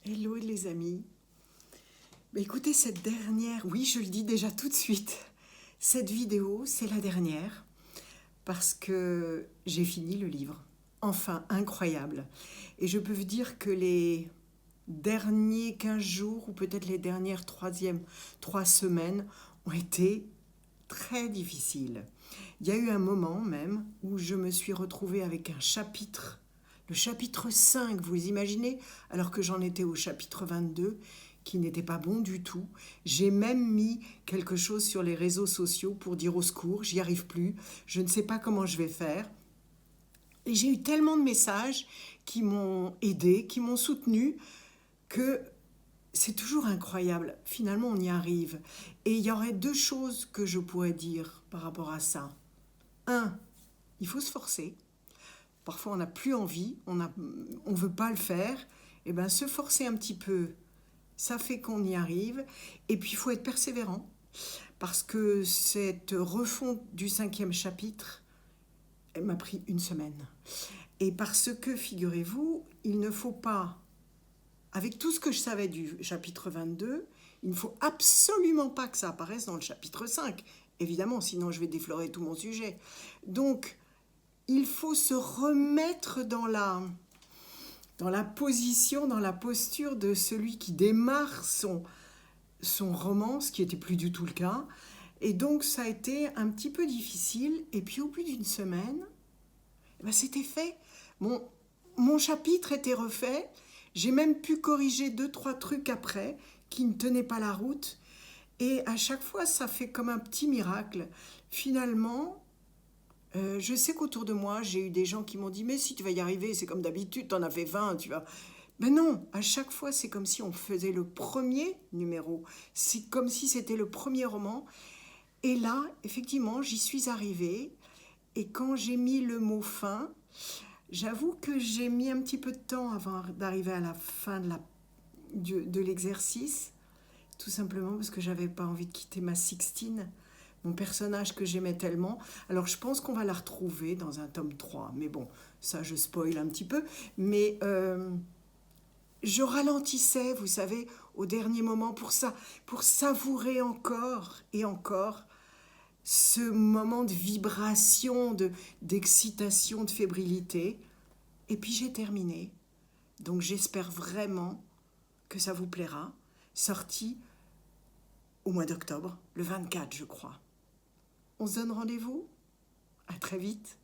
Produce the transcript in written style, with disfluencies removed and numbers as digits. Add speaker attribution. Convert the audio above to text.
Speaker 1: Hello les amis. Écoutez, cette dernière, oui je le dis déjà tout de suite, cette vidéo c'est la dernière parce que j'ai fini le livre. Enfin, incroyable. Et je peux vous dire que les derniers 15 jours ou peut-être les dernières 3 semaines ont été très difficiles. Il y a eu un moment même où je me suis retrouvée avec un chapitre, le chapitre 5, vous imaginez, alors que j'en étais au chapitre 22, qui n'était pas bon du tout. J'ai même mis quelque chose sur les réseaux sociaux pour dire au secours, j'y arrive plus, je ne sais pas comment je vais faire. Et j'ai eu tellement de messages qui m'ont aidé, qui m'ont soutenu, que c'est toujours incroyable. Finalement, on y arrive. Et il y aurait deux choses que je pourrais dire par rapport à ça. Un, il faut se forcer. Parfois, on n'a plus envie, on ne veut pas le faire. Et bien, se forcer un petit peu, ça fait qu'on y arrive. Et puis, il faut être persévérant. Parce que cette refonte du 5e chapitre, elle m'a pris 1 semaine. Et parce que, figurez-vous, il ne faut pas, avec tout ce que je savais du chapitre 22, il ne faut absolument pas que ça apparaisse dans le chapitre 5. Évidemment, sinon je vais déflorer tout mon sujet. Donc, il faut se remettre dans la position, dans la posture de celui qui démarre son roman, ce qui n'était plus du tout le cas. Et donc, ça a été un petit peu difficile. Et puis, au bout d'1 semaine, c'était fait. Mon chapitre était refait. J'ai même pu corriger 2-3 trucs après qui ne tenaient pas la route. Et à chaque fois, ça fait comme un petit miracle. Finalement, je sais qu'autour de moi, j'ai eu des gens qui m'ont dit « Mais si tu vas y arriver, c'est comme d'habitude, t'en as fait 20, tu vas... » Mais non, à chaque fois, c'est comme si on faisait le premier numéro. C'est comme si c'était le premier roman. Et là, effectivement, j'y suis arrivée. Et quand j'ai mis le mot « fin », j'avoue que j'ai mis un petit peu de temps avant d'arriver à la fin de l'exercice, tout simplement parce que j'avais pas envie de quitter ma Sixtine, mon personnage que j'aimais tellement. Alors je pense qu'on va la retrouver dans un tome 3, mais bon, ça je spoil un petit peu. Mais je ralentissais, vous savez, au dernier moment pour savourer encore et encore ce moment de vibration, d'excitation, de fébrilité. Et puis j'ai terminé. Donc j'espère vraiment que ça vous plaira. Sorti au mois d'octobre, le 24 je crois. On se donne rendez-vous ? À très vite.